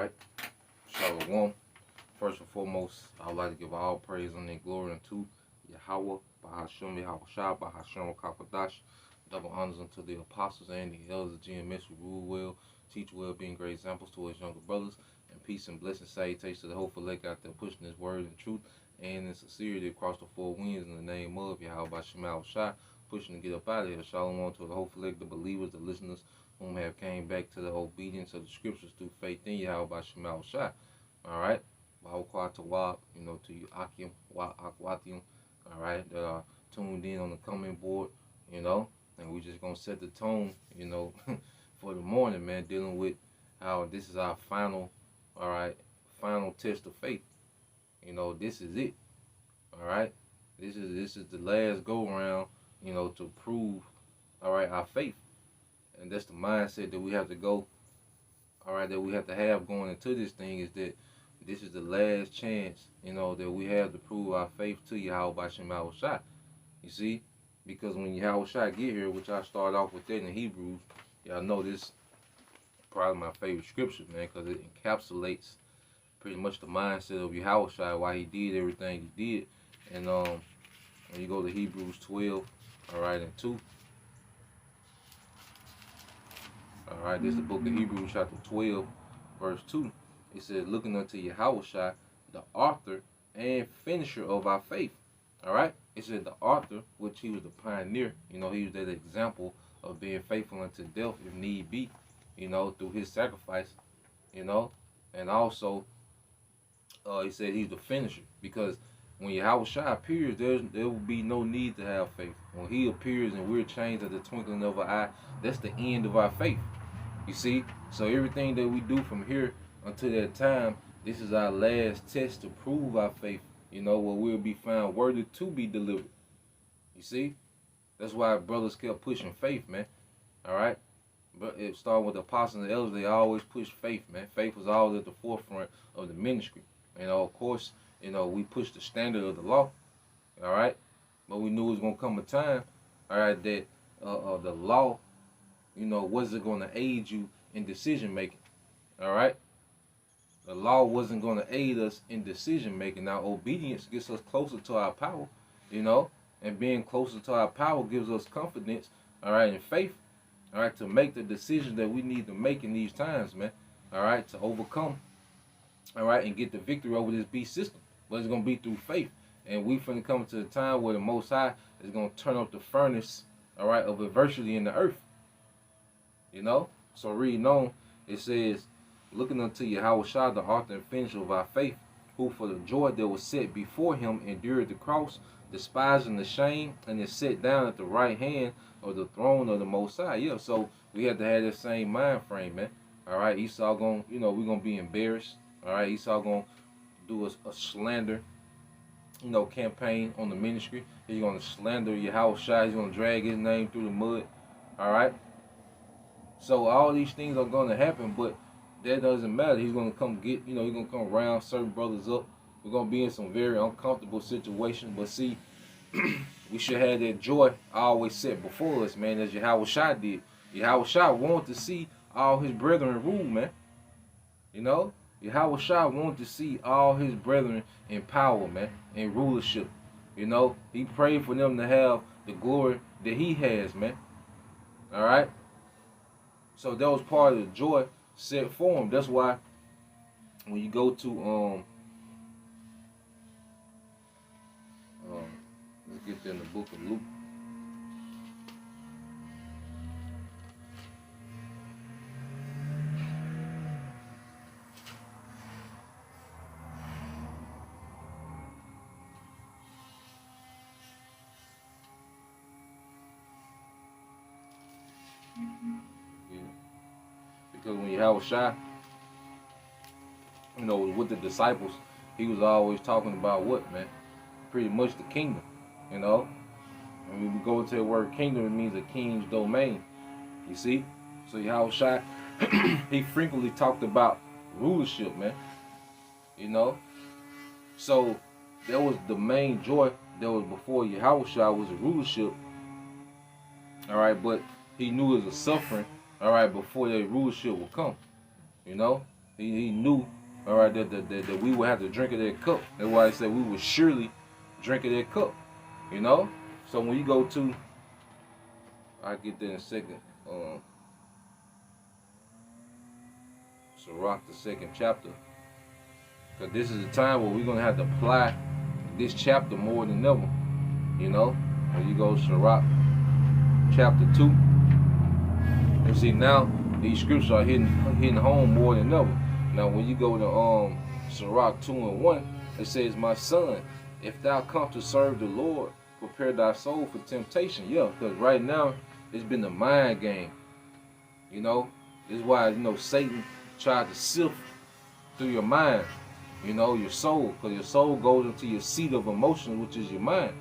right. Shalom. First and foremost, I would like to give all praise and glory unto Yahweh, Bahashem Yahweh Shah, Bahashem Kakadash. Double honors unto the apostles and the elders of GMS who rule well, teach well, being great examples to his younger brothers. And peace and blessing salutations to the hopeful elect out there pushing his word and truth and in sincerity across the four winds in the name of Yahweh Bahashem Yahweh Shah, pushing to get up out of here. Shalom to the hopeful elect, the believers, the listeners whom have came back to the obedience of the scriptures through faith in Yahweh Bahashem Yahweh Shah. All right. Bahakwah Tawab, to you Akim, Wa Akwatium, all right, that are tuned in on the coming board, and we're just gonna set the tone, for the morning, man, dealing with how this is our final, all right, final test of faith. This is it. All right. This is the last go around, to prove, all right, our faith. And that's the mindset that we have to go, all right, that we have to have going into this thing, is that this is the last chance, that we have to prove our faith to Yahweh Bashem Yahweh Shai. You see? Because when Yahweh Shai get here, which I start off with that in Hebrews, y'all know this probably my favorite scripture, man, because it encapsulates pretty much the mindset of Yahweh Shai, why he did everything he did. And when you go to Hebrews 12, all right, and 2. All right, this is the book of Hebrews chapter 12, verse 2. It says, looking unto Yahweh Shai, the author and finisher of our faith. All right? It said the author, which he was the pioneer. He was that example of being faithful unto death if need be, through his sacrifice, And also, he said he's the finisher. Because when Yahweh Shai appears, there will be no need to have faith. When he appears and we're changed at the twinkling of an eye, that's the end of our faith. You see? So everything that we do from here until that time, this is our last test to prove our faith, where we'll be found worthy to be delivered. You see? That's why brothers kept pushing faith, man. All right? But it started with the apostles and the elders. They always pushed faith, man. Faith was always at the forefront of the ministry. Of course, we pushed the standard of the law. All right? But we knew it was going to come a time, all right, that the law, wasn't going to aid you in decision making. All right? The law wasn't going to aid us in decision making. Now, obedience gets us closer to our power, and being closer to our power gives us confidence, all right, and faith, all right, to make the decisions that we need to make in these times, man, all right, to overcome, all right, and get the victory over this beast system. But it's going to be through faith. And we finna come to the time where the Most High is going to turn up the furnace, all right, of adversity in the earth. So reading on, it says, looking unto Yahweh Shai, the author and finisher of our faith, who for the joy that was set before him endured the cross, despising the shame, and is set down at the right hand of the throne of the Most High. Yeah, so we have to have that same mind frame, man. All right, Esau going, we're going to be embarrassed. All right, Esau going to do a slander, campaign on the ministry. He's going to slander Yahweh Shai. He's going to drag his name through the mud. All right. So all these things are going to happen, but that doesn't matter. He's going to come get, he's going to come round certain brothers up. We're going to be in some very uncomfortable situations. But see, we should have that joy always set before us, man, as Yahweh Shai did. Yahweh Shai wanted to see all his brethren rule, man. Yahweh Shai wanted to see all his brethren in power, man, in rulership. He prayed for them to have the glory that he has, man. All right? So that was part of the joy set for him. That's why when you go to let's get there in the book of Luke. Because when Yahweh Shai, was with the disciples, he was always talking about what, man? Pretty much the kingdom, And when we go into the word kingdom, it means a king's domain. You see? So Yahweh Shai, he frequently talked about rulership, man. So that was the main joy that was before Yahweh Shai was a rulership. All right, but he knew it was a suffering, all right, before that rulership would come. He He knew, all right, that we would have to drink of that cup. That's why he said we would surely drink of that cup. You know? So when you go to, I'll get there in a second. Sirach, the 2nd chapter. Because this is the time where we're going to have to apply this chapter more than ever. You know? When you go to Sirach, chapter 2. And see, now these scriptures are hitting home more than ever. Now when you go to Sirach 2:1, it says, my son, if thou come to serve the Lord, prepare thy soul for temptation. Yeah, because right now it's been a mind game. You know, this is why, you know, Satan tried to sift through your mind, you know, your soul, because your soul goes into your seat of emotions, which is your mind.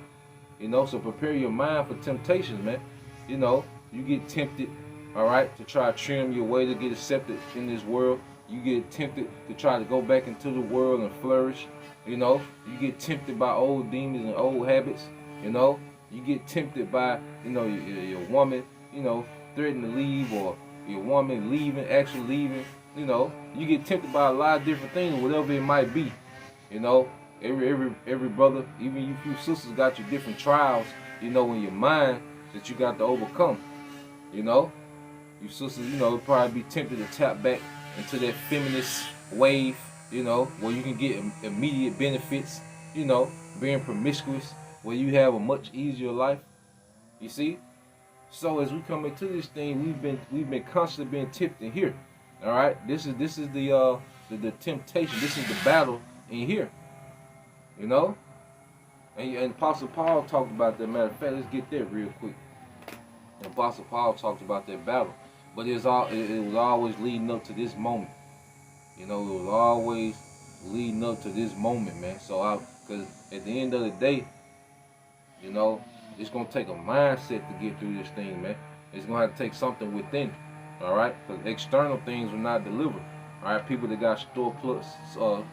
You know, so prepare your mind for temptations, man. You know, you get tempted, all right, to try to trim your way to get accepted in this world. You get tempted to try to go back into the world and flourish. You know, you get tempted by old demons and old habits. You know, you get tempted by, you know, your woman, you know, threatening to leave, or your woman leaving, actually leaving. You know, you get tempted by a lot of different things, whatever it might be. You know, every brother, even you few sisters, got your different trials, you know, in your mind that you got to overcome. You know, you sisters, you know, probably be tempted to tap back into that feminist wave, you know, where you can get immediate benefits, you know, being promiscuous, where you have a much easier life. You see? So as we come into this thing, we've been constantly being tempted in here. All right? This is the temptation. This is the battle in here. You know? And Apostle Paul talked about that. Matter of fact, let's get there real quick. And Apostle Paul talked about that battle. But it was always leading up to this moment. You know, it was always leading up to this moment, man. So because at the end of the day, you know, it's going to take a mindset to get through this thing, man. It's going to have to take something within, all right? Because external things will not deliver, all right? People that got surplus of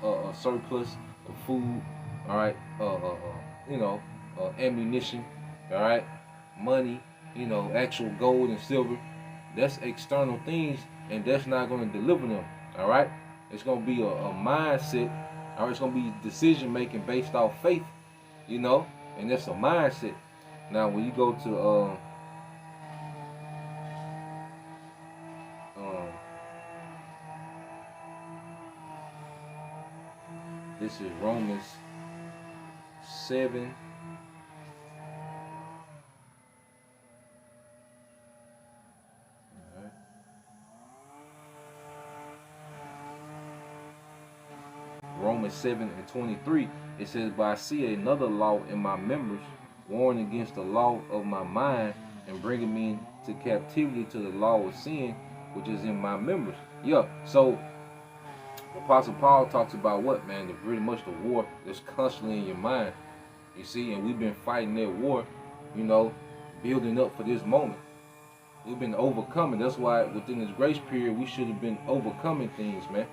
food, all right? You know, ammunition, all right? Money, you know, actual gold and silver. That's external things, and that's not going to deliver them, all right? It's going to be a mindset, all right? It's going to be decision making based off faith, you know, and that's a mindset. Now, when you go to this is Romans 7. Romans 7:23, it says, but I see another law in my members, warring against the law of my mind, and bringing me into captivity to the law of sin, which is in my members. Yeah, so Apostle Paul talks about what, man? Pretty much the war that's constantly in your mind. You see, and we've been fighting that war, you know, building up for this moment. We've been overcoming. That's why within this grace period, we should have been overcoming things, man.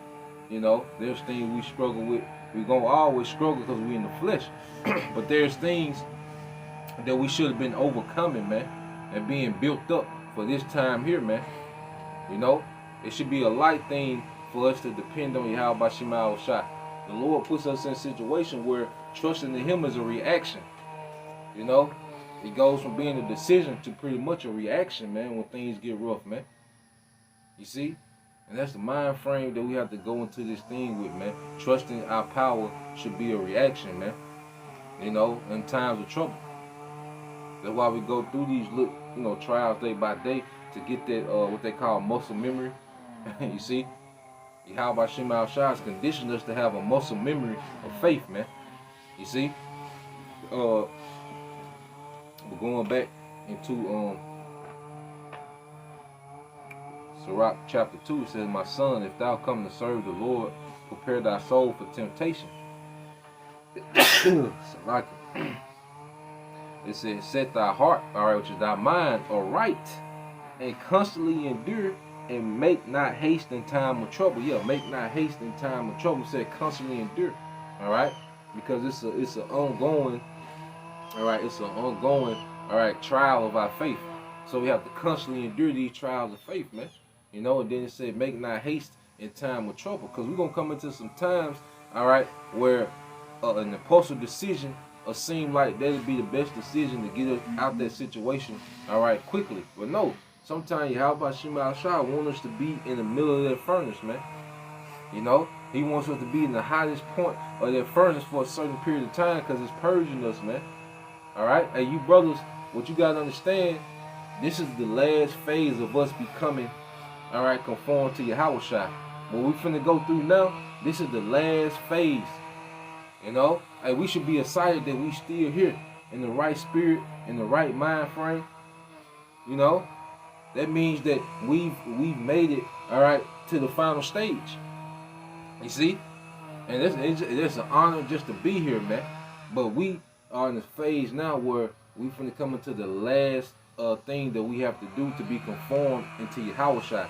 You know, there's things we struggle with. We're going to always struggle because we're in the flesh. But there's things that we should have been overcoming, man, and being built up for this time here, man. You know, it should be a light thing for us to depend on Yahweh Shema Shai. The Lord puts us in a situation where trusting in Him is a reaction. You know, it goes from being a decision to pretty much a reaction, man, when things get rough, man. You see? And that's the mind frame that we have to go into this thing with, man. Trusting our power should be a reaction, man. You know, in times of trouble. That's why we go through these trials day by day to get that what they call muscle memory. You see? Yahweh Shema Shai has conditioned us to have a muscle memory of faith, man. You see? We're going back into Sirach chapter 2, it says, my son, if thou come to serve the Lord, prepare thy soul for temptation. Sirach. It says, set thy heart, all right, which is thy mind, aright, and constantly endure, and make not haste in time of trouble. Yeah, make not haste in time of trouble. It said constantly endure, all right, because it's an ongoing, all right, it's an ongoing, all right, trial of our faith. So we have to constantly endure these trials of faith, man. You know, and then it said, make not haste in time of trouble. Because we're going to come into some times, all right, where an impulsive decision will seem like that'd be the best decision to get us out that situation, all right, quickly. But no, sometimes how about Shema Shah want us to be in the middle of that furnace, man. You know, he wants us to be in the hottest point of that furnace for a certain period of time because it's purging us, man. All right, hey, you brothers, what you gotta understand, this is the last phase of us becoming, all right, conform to Yahweh Shai. What we finna go through now, this is the last phase. You know, hey, we should be excited that we still here in the right spirit, in the right mind frame. You know, that means that we've made it, all right, to the final stage. You see, and it's an honor just to be here, man. But we are in a phase now where we finna come into the last thing that we have to do to be conformed into Yahweh Shai,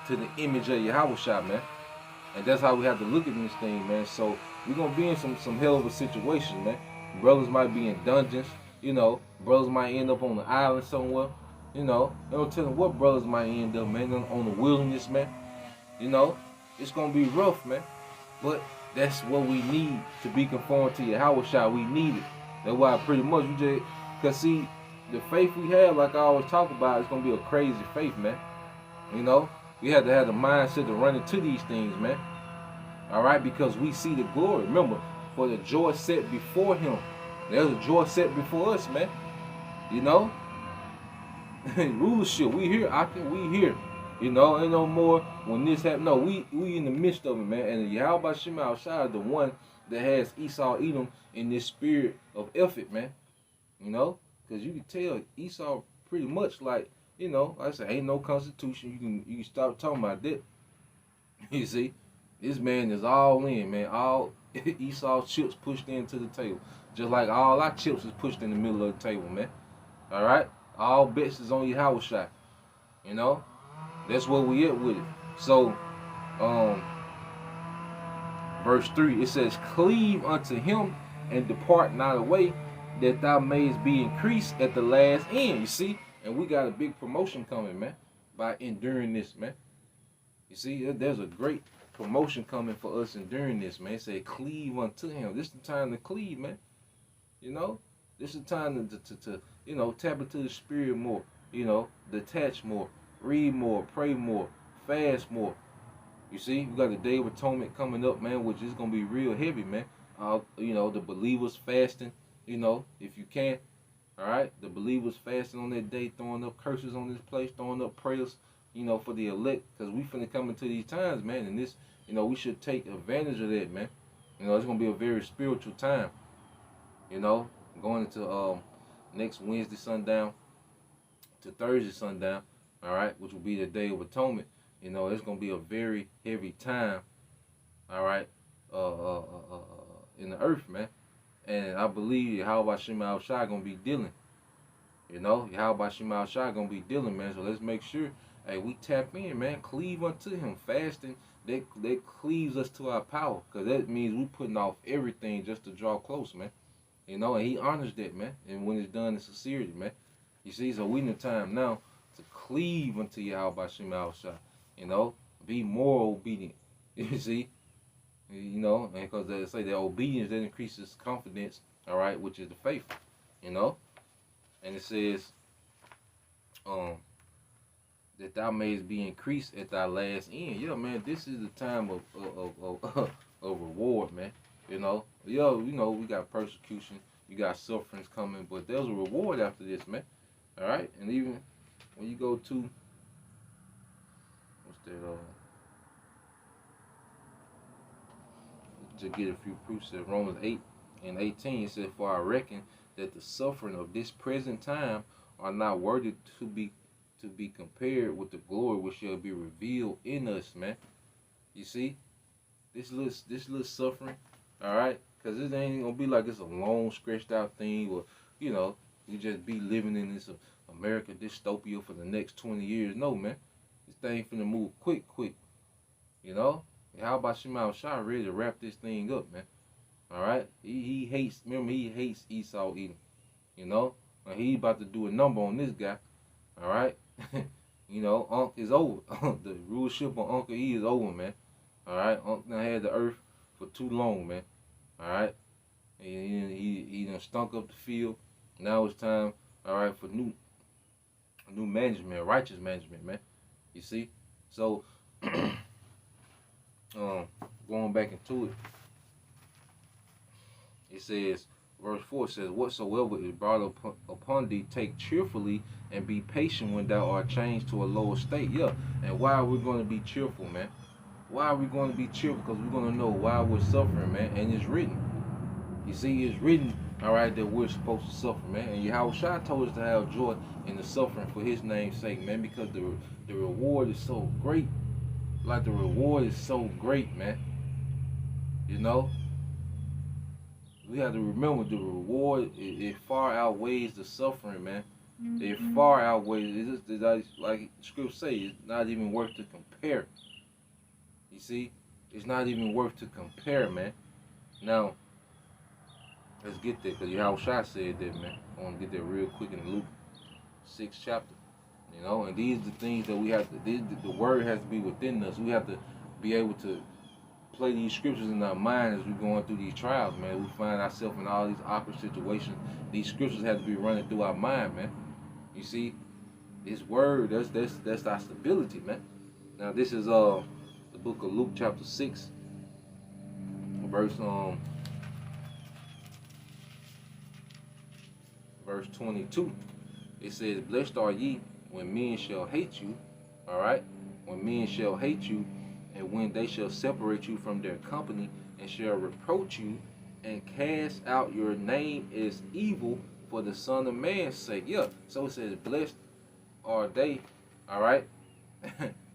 to the image of Yahweh Shai, man. And that's how we have to look at this thing, man. So we're gonna be in some hell of a situation, man. Brothers might be in dungeons, you know. Brothers might end up on the island somewhere, you know. They don't tell them what brothers might end up, man, on the wilderness, man. You know, it's gonna be rough, man. But that's what we need to be conformed to Yahweh Shai. We need it. That's why pretty much we just, cause see, the faith we have, like I always talk about, it's gonna be a crazy faith, man. You know, we have to have the mindset to run into these things, man. All right, because we see the glory. Remember, for the joy set before him, there's a joy set before us, man. You know, rulership. We here. We here. You know, ain't no more when this happened. No, we in the midst of it, man. And Yahweh Shema Shai, the one that has Esau Edom in this spirit of effort, man. You know, because you can tell Esau pretty much like, you know, like I said, ain't no constitution. You can stop talking about that. You see, this man is all in, man. All Esau's chips pushed into the table, just like all our chips is pushed in the middle of the table, man. All right, all bets is on Yahweh Shai. You know, that's where we at with it. So, verse 3, it says, "Cleave unto him and depart not away, that thou mayest be increased at the last end." You see, and we got a big promotion coming, man, by enduring this, man. You see, there's a great promotion coming for us enduring this, man. It said, "Cleave unto him." This is the time to cleave, man. You know, this is the time to you know, tap into the spirit more. You know, detach more, read more, pray more, fast more. You see, we got the Day of Atonement coming up, man, which is gonna be real heavy, man. You know, the believers fasting. You know, if you can, all right, the believers fasting on that day, throwing up curses on this place, throwing up prayers, you know, for the elect, because we finna come into these times, man, and this, you know, we should take advantage of that, man. You know, it's gonna be a very spiritual time. You know, going into next Wednesday sundown to Thursday sundown, all right, which will be the Day of Atonement. You know, it's gonna be a very heavy time, all right, in the earth, man. And I believe Yahweh Shema Shai gonna be dealing. You know, Yahweh Shema Shai gonna be dealing, man. So let's make sure, hey, we tap in, man. Cleave unto him. Fasting, that cleaves us to our power. Because that means we putting off everything just to draw close, man. You know, and he honors that, man. And when it's done in sincerity, man. You see, so we in the time now to cleave unto Yahweh Shema Shai. You know, be more obedient. You see? You know, and because they say that obedience that increases confidence, all right, which is the faith. You know? And it says, that thou mayest be increased at thy last end. Yeah, man, this is the time of reward, man. You know, yo, you know, we got persecution, you got sufferings coming, but there's a reward after this, man. All right, and even when you go to what's that? To get a few proofs, that Romans 8:18 it says, "For I reckon that the suffering of this present time are not worthy to be compared with the glory which shall be revealed in us," man. You see, this little suffering, all right, because this ain't gonna be like it's a long stretched out thing, or you know, you just be living in this America dystopia for the next 20 years. No, man, this thing finna move quick. You know, how about Shema Shai ready to wrap this thing up, man? All right, he hates. Remember, he hates Esau Edom. You know, and he about to do a number on this guy. All right. You know, Unc is over. The rulership on Uncle E is over, man. All right, Unc done had the earth for too long, man. All right, he done stunk up the field. Now it's time, all right, for new management, righteous management, man. You see, so um, going back into it, it says, verse 4 says, whatsoever is brought upon thee, take cheerfully and be patient when thou art changed to a lower state. Yeah, and why are we going to be cheerful, man? Why are we going to be cheerful? Because we're going to know why we're suffering, man. And it's written. You see, it's written, all right, that we're supposed to suffer, man. And Yahushua told us to have joy in the suffering for his name's sake, man, because the reward is so great. Like, the reward is so great, man. You know? We have to remember the reward, it far outweighs the suffering, man. It far outweighs, it's like scripture say, it's not even worth to compare. You see? It's not even worth to compare, man. Now, let's get there, because Yahushua said that, man. I want to get there real quick in Luke 6th chapter. You know, and these are the things that we have to, the word has to be within us. We have to be able to play these scriptures in our mind as we're going through these trials, man. We find ourselves in all these awkward situations. These scriptures have to be running through our mind, man. You see, this word, that's our stability, man. Now this is the book of Luke chapter 6, verse 22. It says, blessed are ye when men shall hate you, all right? When men shall hate you, and when they shall separate you from their company, and shall reproach you, and cast out your name as evil for the Son of Man's sake. Yeah, so it says, blessed are they, all right?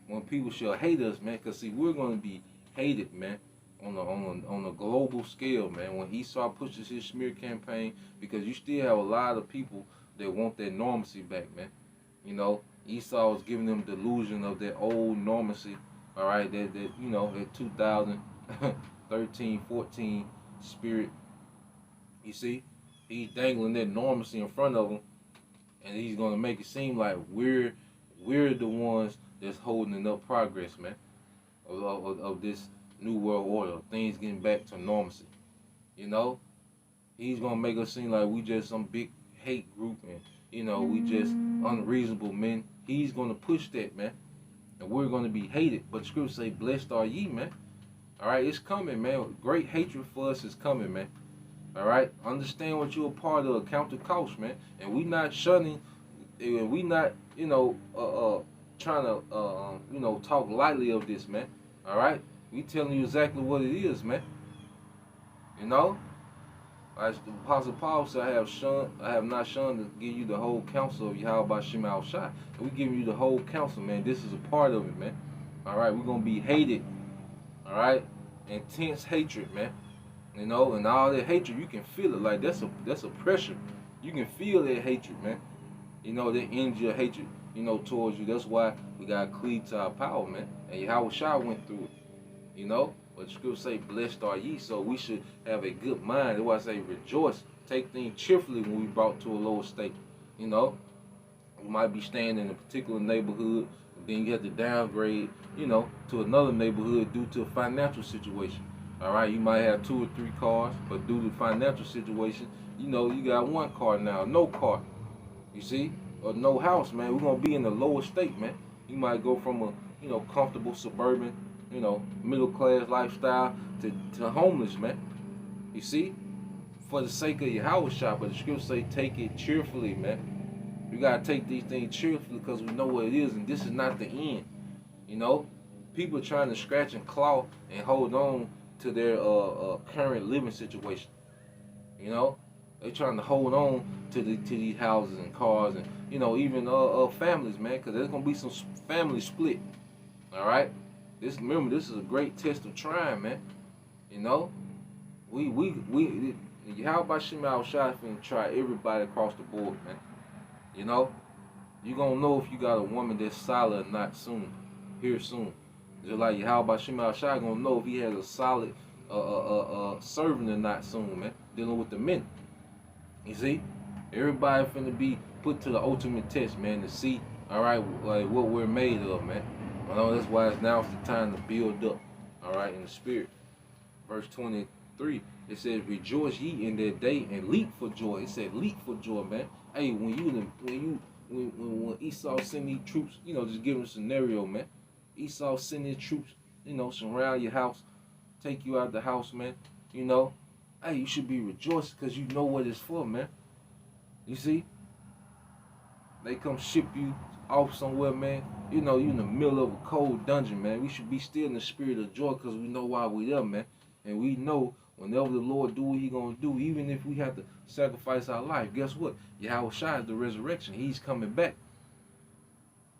When people shall hate us, man, because see, we're going to be hated, man, on a global scale, man. When Esau pushes his smear campaign, because you still have a lot of people that want that normalcy back, man. You know, Esau was giving them delusion of their old normalcy, all right, that you know, that 2013, 14 spirit. You see, he's dangling that normalcy in front of them, and he's gonna make it seem like we're the ones that's holding up progress, man, of this new world order, things getting back to normalcy. You know, he's gonna make us seem like we just some big hate group, and you know, we just unreasonable men. He's gonna push that, man, and we're gonna be hated. But the scripture say, blessed are ye, man. All right, it's coming, man. Great hatred for us is coming, man. All right, understand what you're a part of. Count the cost, man. And we not shunning, and we not, you know, trying to, you know, talk lightly of this, man. All right, we telling you exactly what it is, man. You know, as the Apostle Paul said, I have not shunned to give you the whole counsel of Yahweh Shem Al Shai. And we giving you the whole counsel, man. This is a part of it, man. All right, we're gonna be hated. All right, intense hatred, man. You know, and all that hatred, you can feel it. Like that's a pressure. You can feel that hatred, man. You know, that energy of hatred, you know, towards you. That's why we gotta cleave to our power, man. And Yahweh Shai went through it. You know, but the scripture say, blessed are ye. So we should have a good mind. That's why I say rejoice. Take things cheerfully when we brought to a lower state. You know, we might be staying in a particular neighborhood, and then you have to downgrade, you know, to another neighborhood due to a financial situation. All right, you might have 2 or 3 cars, but due to financial situation, you know, you got 1 car now, no car. You see, or no house, man. We're gonna be in the lower state, man. You might go from a, you know, comfortable suburban, you know, middle class lifestyle to homeless, man. You see, for the sake of Yahweh Shah, but the scripture say take it cheerfully, man. You gotta take these things cheerfully because we know what it is, and this is not the end. You know, people are trying to scratch and claw and hold on to their current living situation. You know, they trying to hold on to these houses and cars, and you know, even families, man, because there's gonna be some family split. All right, remember, this is a great test of trying, man. You know, how about Shema Shai finna try everybody across the board, man. You know, you gonna know if you got a woman that's solid or not soon, here soon. Just like how about Shema Shai gonna know if he has a solid servant or not soon, man. Dealing with the men. You see, everybody finna be put to the ultimate test, man, to see, All right, like what we're made of, man. I know that's why now's the time to build up. All right, in the spirit. Verse 23, it says, "Rejoice ye in that day and leap for joy." It said, "Leap for joy, man." Hey, when Esau send these troops, just give them a scenario, man. Esau send his troops, surround your house, take you out the house, man. You know, hey, you should be rejoicing because you know what it's for, man. You see, they come ship you off somewhere, man. You in the middle of a cold dungeon, man. We should be still in the spirit of joy because we know why we there, man. And we know whenever the Lord do what he going to do, even if we have to sacrifice our life, guess what? Yahweh Shai is the resurrection. He's coming back.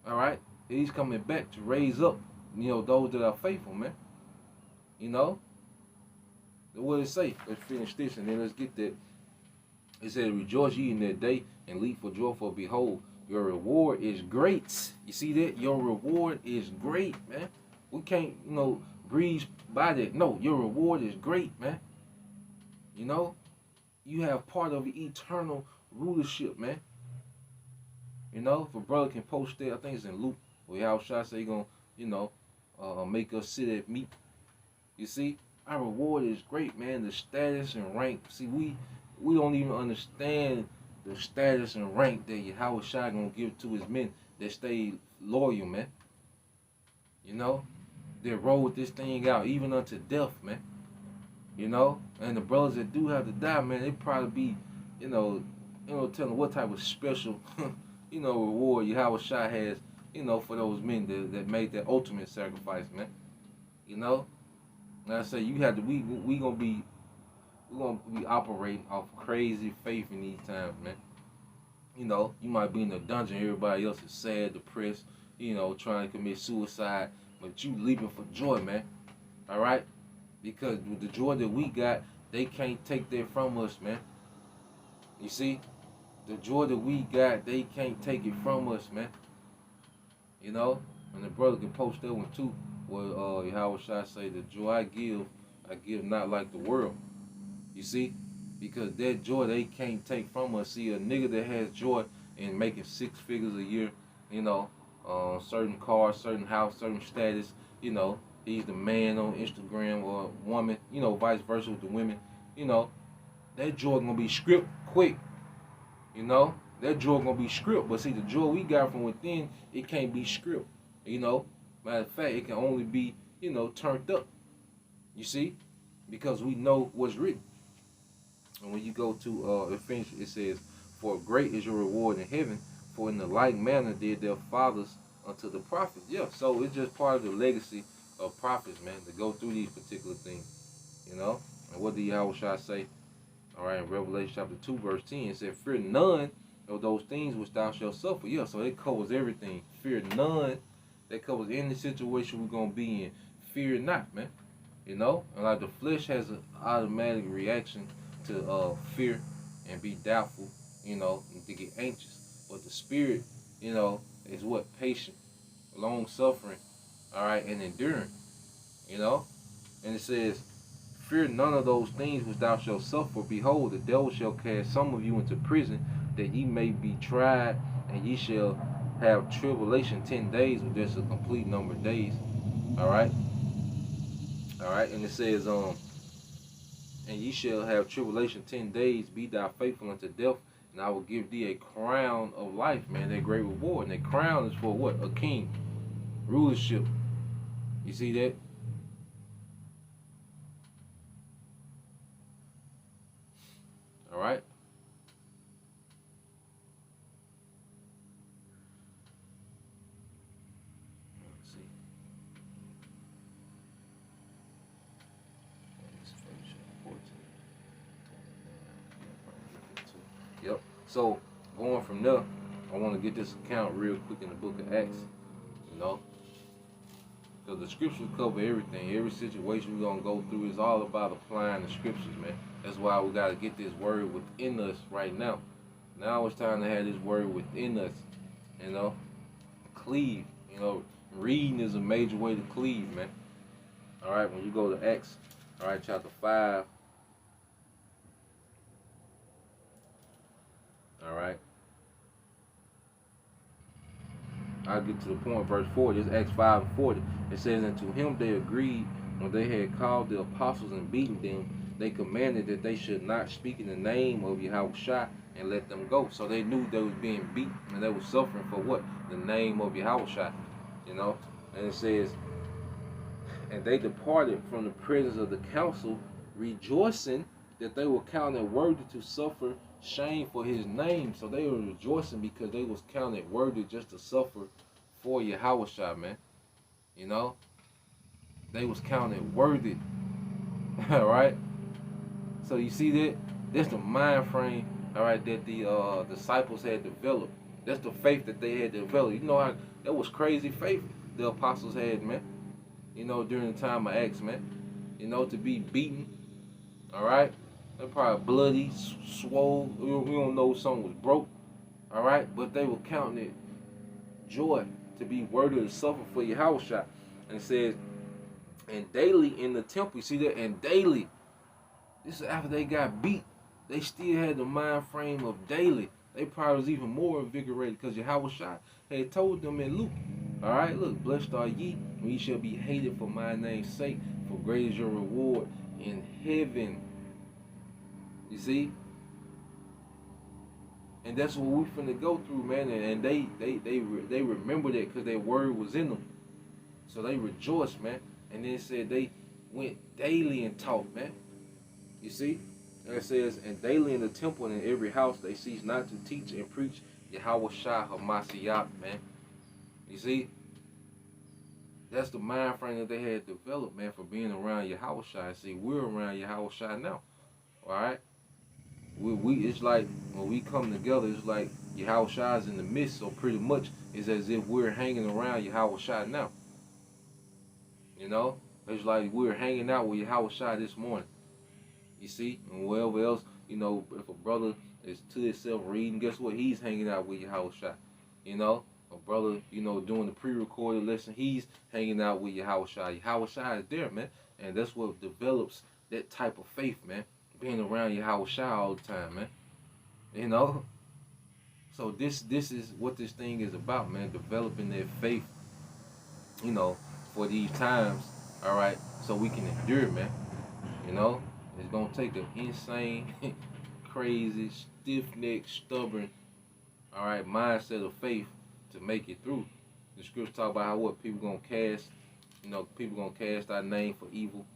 All right? He's coming back to raise up, those that are faithful, man. You know? What does it say? Let's finish this and then let's get that. It said, "Rejoice ye in that day and leap for joy, for behold, your reward is great." You see that? Your reward is great, man. We can't, breeze by that. No, your reward is great, man. You have part of eternal rulership, man. If a brother can post that, I think it's in Luke, where Yahweh Shai say he gonna, make us sit at meat. You see, our reward is great, man. The status and rank. See, we don't even understand the status and rank that Yahweh Shai gonna give to his men that stay loyal, man. They rode this thing out even unto death, man. And the brothers that do have to die, man, they probably be, telling them what type of special, reward Yahweh Shai has, for those men that made that ultimate sacrifice, man. And I say you have to. We're gonna be operating off crazy faith in these times, man. You might be in a dungeon, everybody else is sad, depressed, trying to commit suicide, but you leaping for joy, man. All right, because with the joy that we got, they can't take that from us, man. You see, the joy that we got, they can't take it from us, man. And the brother can post that one too. Where Yahweh Shai say, "The joy I give not like the world." You see? Because that joy they can't take from us. See, a nigga that has joy in making 6 figures a year, certain car, certain house, certain status, he's the man on Instagram or woman, vice versa with the women, that joy gonna be stripped quick, that joy gonna be stripped. But see, the joy we got from within, it can't be stripped, Matter of fact, it can only be, turned up, you see? Because we know what's written. And when you go to Ephesians, it says, "For great is your reward in heaven, for in the like manner did their fathers unto the prophets." Yeah, so it's just part of the legacy of prophets, man, to go through these particular things, And what did Yahweh Shai say? All right, in Revelation chapter 2, verse 10, it said, "Fear none of those things which thou shalt suffer." Yeah, so it covers everything. Fear none. That covers any situation we're going to be in. Fear not, man. And like the flesh has an automatic reaction to fear and be doubtful, and to get anxious. But the spirit, is what? Patient, long suffering, all right, and enduring, And it says, "Fear none of those things which thou shalt suffer. Behold, the devil shall cast some of you into prison, that ye may be tried, and ye shall have tribulation 10 days," or just a complete number of days. All right. All right. And it says, "And ye shall have tribulation 10 days, be thou faithful unto death, and I will give thee a crown of life," man, that great reward. And that crown is for what? A king. Rulership. You see that? All right. Let's see. Yep. So going from there, I want to get this account real quick in the book of Acts. Because the scriptures cover everything. Every situation we're going to go through is all about applying the scriptures, man. That's why we got to get this word within us right now. Now it's time to have this word within us, Cleave, Reading is a major way to cleave, man. All right, when you go to Acts, all right, chapter 5. All right. I get to the point, verse 40. It's Acts 5 and 40. It says, and to him they agreed when they had called the apostles and beaten them. They commanded that they should not speak in the name of Yahushua and let them go. So they knew they was being beat and they was suffering for what? The name of Yahushua. You know? And it says, and they departed from the presence of the council, rejoicing that they were counted worthy to suffer shame for his name. So they were rejoicing because they was counted worthy just to suffer for Yahushua, man. You know? They was counted worthy. Alright? So you see that? That's the mind frame, alright, that the disciples had developed. That's the faith that they had developed. You know how that was crazy faith the apostles had, man. You know, during the time of Acts, man. You know, to be beaten, alright? They're probably bloody, swole. We don't know if something was broke, alright? But they were counting it joy to be worthy to suffer for Yahushua. And it says, and daily in the temple, you see that? And daily. This is after they got beat. They still had the mind frame of daily. They probably was even more invigorated because Yahushua had told them in Luke. Alright, look, blessed are ye when ye shall be hated for my name's sake, for great is your reward in heaven. You see? And that's what we finna go through, man. And they remember that because their word was in them. So they rejoiced, man. And then it said they went daily and taught, man. You see? And it says, and daily in the temple and in every house they cease not to teach and preach Yahushua HaMashiach, man. You see? That's the mind frame that they had developed, man, for being around Yahushua. See, we're around Yahushua now. Alright? We it's like when we come together, it's like Yahushua's in the midst, so pretty much it's as if we're hanging around Yahushua now. You know? It's like we're hanging out with Yahushua this morning. You see? And wherever else, you know, if a brother is to himself reading, guess what? He's hanging out with Yahushua. You know? A brother, you know, doing the pre-recorded lesson, he's hanging out with Yahushua. Yahushua is there, man. And that's what develops that type of faith, man. Being around Yahushua all the time, man. You know? So this is what this thing is about, man. Developing that faith, you know, for these times, all right, so we can endure, man. You know? It's going to take an insane, crazy, stiff-necked, stubborn, all right, mindset of faith to make it through. The scriptures talk about how what people going to cast, you know, people going to cast our name for evil.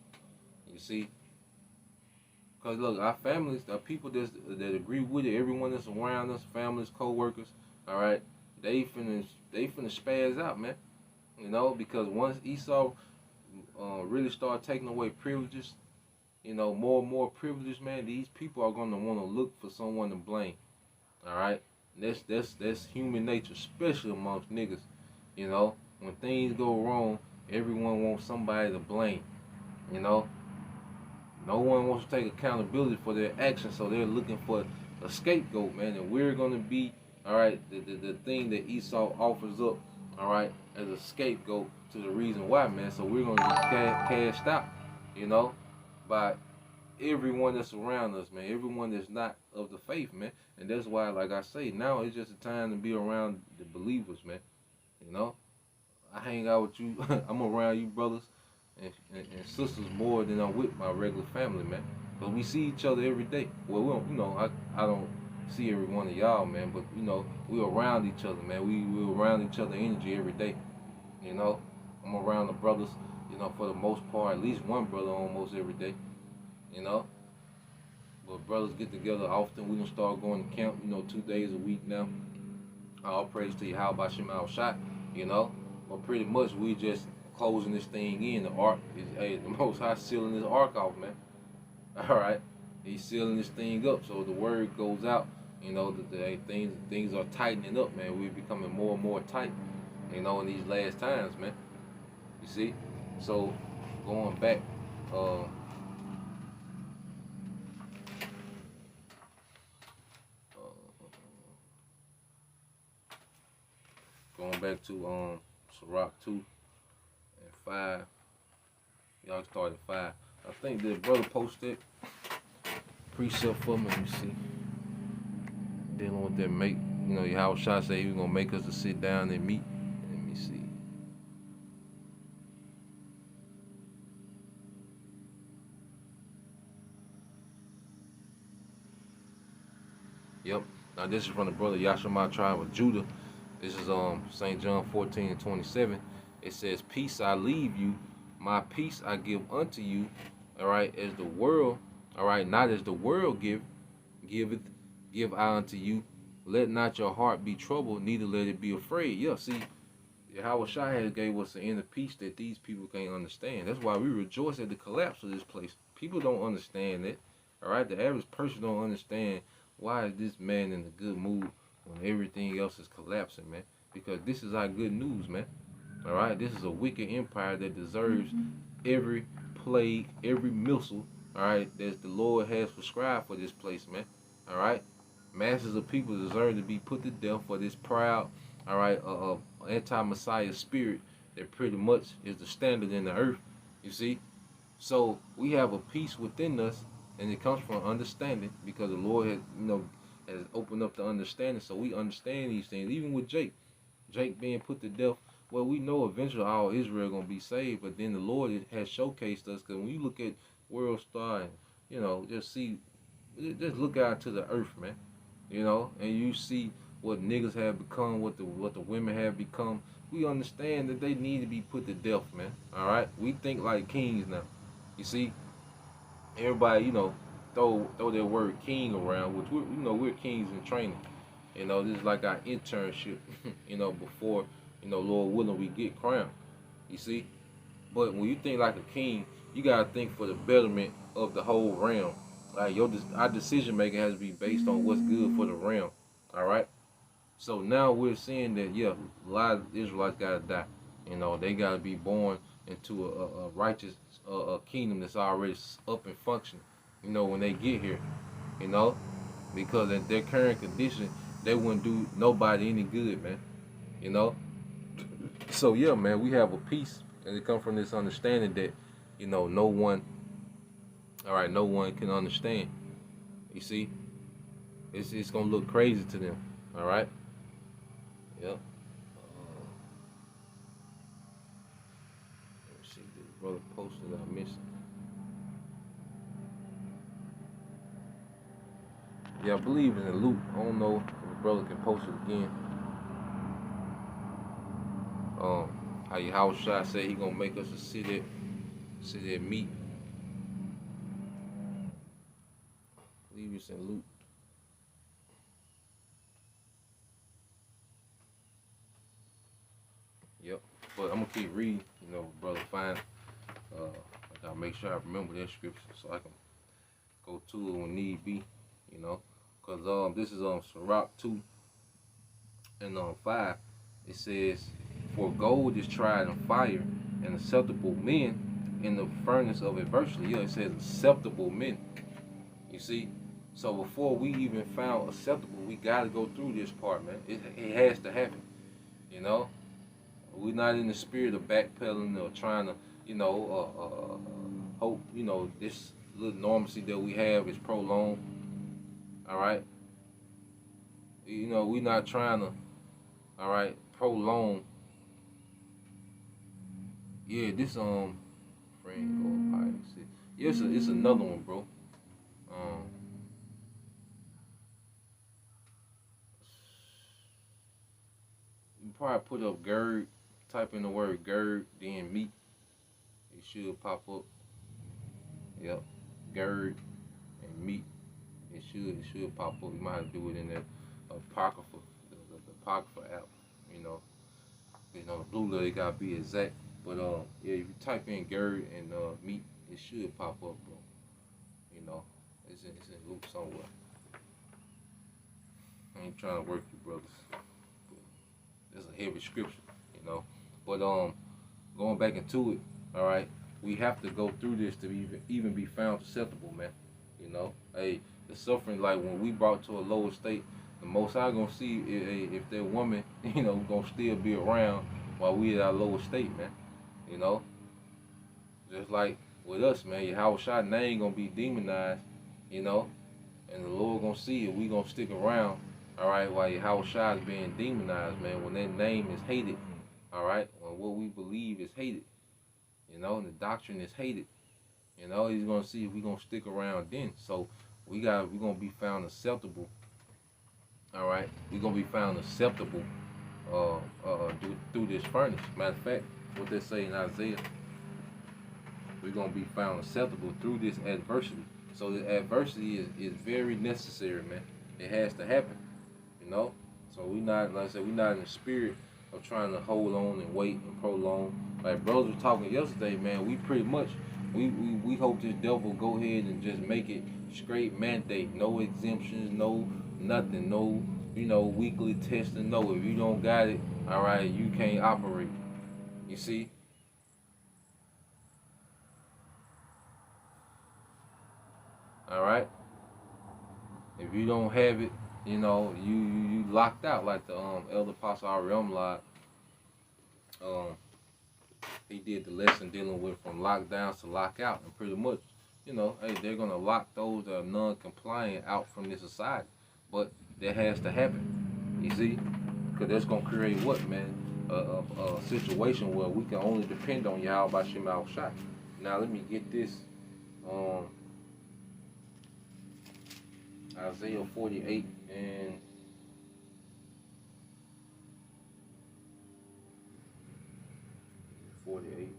You see? Because, look, our families, our people that agree with it, everyone that's around us, families, co-workers, all right, they finna spaz out, man. You know, because once Esau really start taking away privileges, you know, more and more privileges, man, these people are going to want to look for someone to blame, all right? That's human nature, especially amongst niggas, you know? When things go wrong, everyone wants somebody to blame, you know? No one wants to take accountability for their actions, so they're looking for a scapegoat, man. And we're going to be, all right, the thing that Esau offers up, all right, as a scapegoat to the reason why, man. So we're going to be cast out, you know, by everyone that's around us, man. Everyone that's not of the faith, man. And that's why, like I say, now it's just a time to be around the believers, man. You know, I hang out with you. I'm around you, brothers and sisters more than I'm with my regular family, man. But we see each other every day. Well, we don't, you know, I don't see every one of y'all, man. But you know, we're around each other, man. We're around each other energy every day. You know, I'm around the brothers, you know, for the most part, at least one brother almost every day. You know, but brothers get together often. We don't start going to camp, you know, 2 days a week now. All praise to you, how about Shemal Shot, you know. But pretty much we just closing this thing in. The ark is, hey, the Most High sealing this ark off, man. All right, he's sealing this thing up, so the word goes out. You know that the things are tightening up, man. We're becoming more and more tight, you know, in these last times, man. You see, so going back, going back to Sirach 2 and 5. Y'all start at 5. I think the brother posted precept for me. Let me see. Dealing with that make. You know, Yahushua said he was gonna make us to sit down and meet Yep. Now this is from the brother Yashima tribe of Judah. This is St. John 14 and 27. It says, "Peace I leave you, my peace I give unto you." All right, as the world, all right, not as the world giveth, give I unto you. Let not your heart be troubled, neither let it be afraid. Yeah, see, Yahweh Shai has gave us an inner peace that these people can't understand. That's why we rejoice at the collapse of this place. People don't understand it. All right, the average person don't understand why is this man in a good mood when everything else is collapsing, man. Because this is our good news, man. All right, this is a wicked empire that deserves every plague, every missile. All right, that the Lord has prescribed for this place, man. All right, masses of people deserve to be put to death for this proud, all right, anti-Messiah spirit that pretty much is the standard in the earth. You see, so we have a peace within us, and it comes from understanding because the Lord has, has opened up the understanding, so we understand these things. Even with Jake being put to death, well, we know eventually all Israel gonna be saved, but then the Lord has showcased us because when you look at World Star and just see, just look out to the earth, man, and you see what niggas have become, what the women have become. We understand that they need to be put to death, man. All right, we think like kings now. You see, everybody, throw their word king around, which we're kings in training. This is like our internship, before, Lord willing, we get crowned. You see? But when you think like a king, you gotta think for the betterment of the whole realm. Like our decision making has to be based on what's good for the realm. All right. So now we're seeing that a lot of Israelites gotta die. They gotta be born into a righteous kingdom that's already up and functioning. When they get here, you know, because in their current condition, they wouldn't do nobody any good, man. You know. So yeah, man, we have a peace, and it comes from this understanding that, no one, all right, no one can understand. You see, it's gonna look crazy to them. All right. Yep. Let me see, this brother posted I missed. Yeah, I believe in the loop. I don't know if the brother can post it again. How Shai said he gonna make us a sit at meet. I believe it's in Luke. Yep. But I'm gonna keep reading. Brother, fine. I gotta make sure I remember that scripture so I can go to it when need be. Cause this is Sirach 2 and 5. It says, "For gold is tried in fire, and acceptable men in the furnace of adversity." Yeah, it says acceptable men. You see, so before we even found acceptable, we gotta go through this part, man. It has to happen. You know, we're not in the spirit of backpedaling or trying to, hope, this little normalcy that we have is prolonged. All right. We're not trying to, all right, prolong. Yeah, this friend or pilot. Yeah, it's another one, bro. Um, you probably put up GERD, type in the word GERD, then meat. It should pop up. Yep, GERD and meat. It should pop up. You might have to do it in the Apocrypha, the Apocrypha app. You know, the blue letter gotta be exact. But yeah, if you type in GERD and meat, it should pop up, bro. You know, it's in Luke somewhere. I ain't trying to work you, brothers. It's a heavy scripture, you know. But going back into it, all right, we have to go through this to even be found acceptable, man. Hey, the suffering, like when we brought to a lower state, the most I gonna see if that woman, gonna still be around while we at our lower state, man. You know, just like with us, man, Yahweh Shai name gonna be demonized, you know, and the Lord gonna see it. We gonna stick around, all right, while Yahweh Shai is being demonized, man. When that name is hated, all right, when what we believe is hated, and the doctrine is hated, he's gonna see if we gonna stick around then. So we gonna be found acceptable, All right, we're gonna be found acceptable through this furnace. Matter of fact, what they say in Isaiah, we're gonna be found acceptable through this adversity. So the adversity is very necessary, man. It has to happen, you know. So we not, like I said, we not in the spirit of trying to hold on and wait and prolong. Like brothers were talking yesterday, man. We pretty much we hope this devil go ahead and just make it straight mandate, no exemptions, no nothing, no weekly testing. No, if you don't got it, all right, you can't operate. You see, all right. If you don't have it, you locked out like the elder apostle Ariam um he did the lesson dealing with from lockdowns to lockout, and pretty much, hey, they're gonna lock those that are non-compliant out from this society, but that has to happen. You see, because that's gonna create what, man? A situation where we can only depend on Yahweh by Shema Shai. Now let me get this. Um, Isaiah 48 and 48.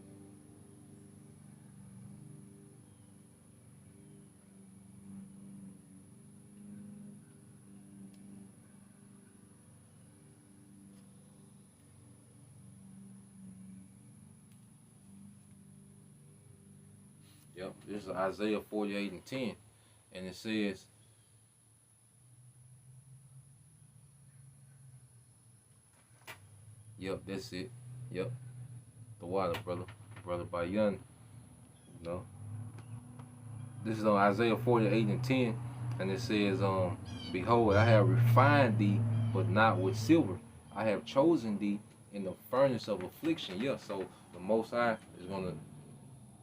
Yep, this is Isaiah 48 and 10. And it says, yep, that's it. Yep, the water, brother Bayan. You know, this is on Isaiah 48 and 10, and it says, behold, I have refined thee, but not with silver. I have chosen thee in the furnace of affliction. Yeah, so the Most High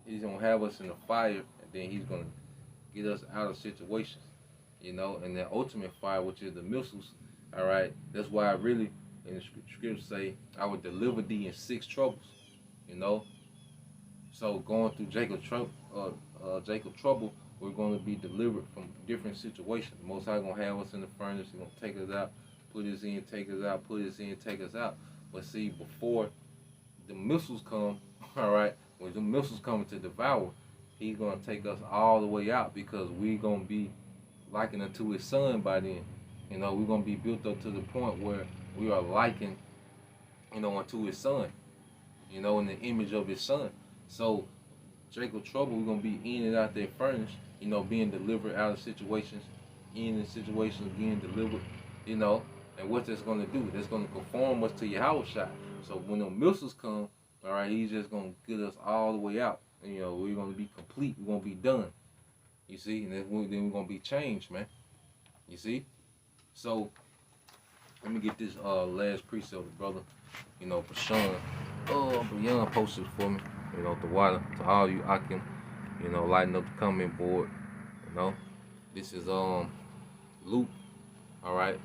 he's gonna have us in the fire, and then he's gonna get us out of situations, and the ultimate fire, which is the missiles. All right, that's why I really in the scripture say, I would deliver thee in six troubles. You know, so going through Jacob trouble, we're going to be delivered from different situations. The Most High gonna have us in the furnace. He's gonna take us out, put us in, take us out, put us in, take us out. But see, before the missiles come, all right, when the missiles come to devour, he's gonna take us all the way out, because we're gonna be likened unto his son by then. We're gonna be built up to the point where we are likened, unto his son. In the image of his son. So Jacob trouble, we're gonna be in and out that furnace, being delivered out of situations, in situations, being delivered, and what that's gonna do, that's gonna conform us to Yahweh Shai. So when the missiles come, all right, he's just gonna get us all the way out. We're gonna be complete, we're gonna be done. You see, and then we're gonna be changed, man. You see? So let me get this last precept, brother. Bashan. Brian posted for me. The water to all you I can, lighten up the comment board. This is Luke, all right,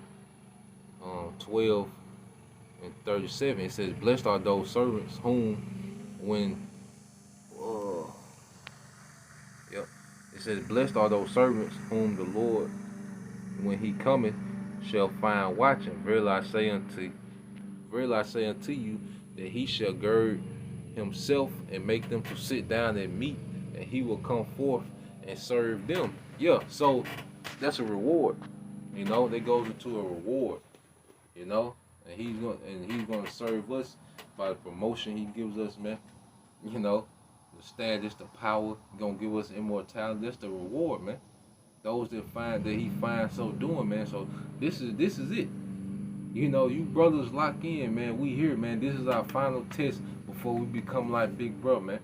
12 and 37. It says, "Blessed are those servants whom, when, yep, it says, blessed are those servants whom the Lord, when He cometh, shall find watching. Verily I say unto you, that He shall gird Himself and make them to sit down and meat, and He will come forth and serve them." Yeah, so that's a reward. They go into a reward. And He's gonna serve us by the promotion He gives us, man. The status, the power, gonna give us immortality. That's the reward, man. Those that He finds so doing, man. So this is it. You brothers lock in, man. We here, man. This is our final test before we become like Big Bro, man.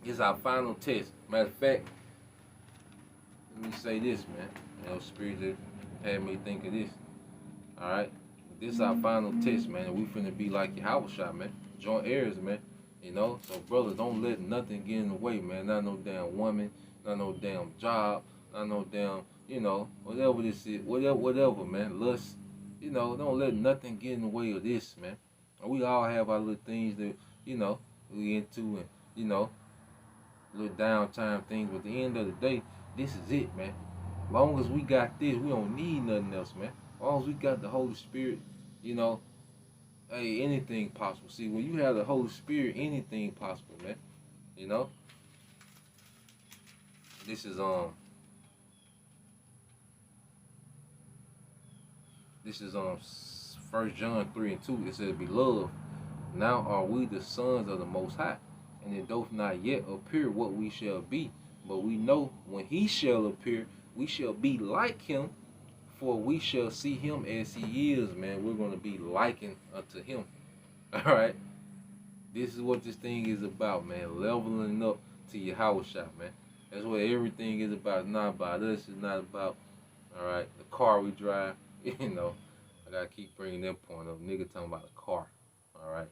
It's our final test. Matter of fact, let me say this, man. Spirit that had me think of this. All right, this is our final test, man. And we finna be like Yahweh Shai, man. Joint heirs, man. So brothers, don't let nothing get in the way, man. Not no damn woman, not no damn job, not no damn, whatever this is, whatever, man. Lust, don't let nothing get in the way of this, man. We all have our little things that, we into, and, little downtime things. But at the end of the day, this is it, man. Long as we got this, we don't need nothing else, man. Long as we got the Holy Spirit, you know, hey, anything possible. See, when you have the Holy Spirit, anything possible, man. You know, this is First John 3:2. It says, "Beloved, now are we the sons of the Most High, and it doth not yet appear what we shall be. But we know when He shall appear, we shall be like Him, for we shall see Him as He is." Man, we're gonna be likened unto Him. All right. This is what this thing is about, man. Leveling up to your house shop, man. That's what everything is about. It's not about us. It's not about, all right, the car we drive. You know, I gotta keep bringing that point up. Nigga talking about a car. All right.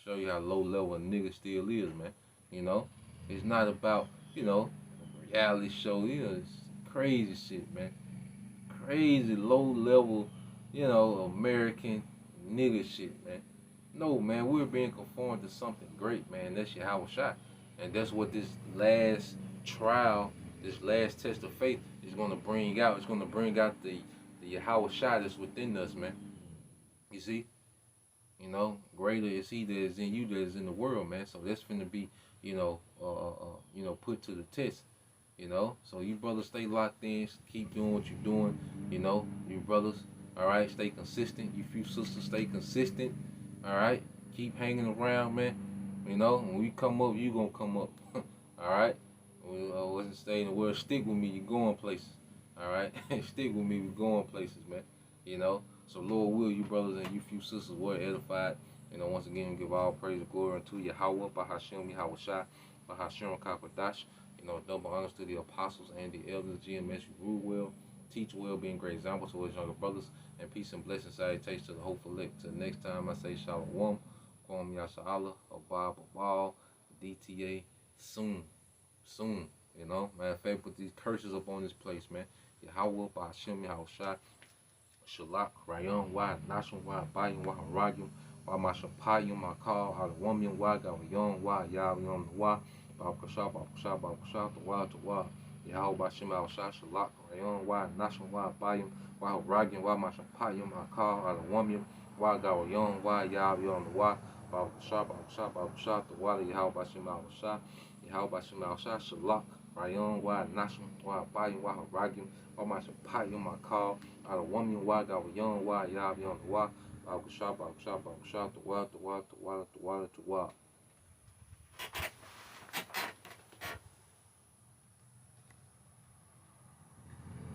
Show you how low level a nigga still is, man. You know, it's not about, you know, reality show. You know, it's crazy shit, man. Crazy low level, you know, American nigga shit, man. No, man, we're being conformed to something great, man. That's your Howard shot. And that's what this last trial, this last test of faith is going to bring out. It's going to bring out the Yahweh shot that's within us, man. You see? You know, greater is He that is in you that is in the world, man. So that's going to be, put to the test. You know, so you brothers stay locked in, keep doing what you're doing. You know, you brothers, all right, stay consistent. You few sisters, stay consistent. All right, keep hanging around, man. You know, when we come up, you gonna come up. All right, we wasn't staying the word. Stick with me, you going places. All right, stick with me, we going places, man. You know, so Lord will you brothers and you few sisters were edified. You know, once again, give all praise and glory unto Yahweh, Bahashem, Yahweh Shai, Bahashem, Kakadash. You know, double honors to the apostles and the elders, GMS, who rule well, teach well, being great examples to his younger brothers, and peace and blessing salutations to the hopeful elect. Till next time, I say Shalom, Kwam Yasha'Allah, Abab, Abal, DTA, soon, soon. You know, matter of fact, put these curses up on this place, man. Yahweh, Bahashem, Yahweh Shai, Shalak, Rayon, Wa, Nashon, Wa, Bayim, Wa, Haragim, Wa, Mashapayim, Makal, Alawamium, Wa, Gawayon, Wa, Yawyon, Wa, Babkasha, Babkasha, Babkasha, Tawa, Tawa, Yahweh, Bashim, Al Shah, Shalak, Rayon, Wa, Nashon, Wa, Bayim, Wa, Haragim, Wa, Mashapayim, Makal, Alawamium, Wa, Gawayon, Wa, Yawyon, Wa, Babkasha, Babkasha, Babkasha, Tawa, Yahweh, Bashim, Al Shah, Yahweh, Bashim, Al Shah, Shalak, Rayon, Wa, Nashon, Wa, Bayim, Wa, Haragim, Wa, Mashapayim, Makal, out of woman wa got young wa ya young wa Bakusha Bakusha Bakusha to wa to wa to wa to wa to wa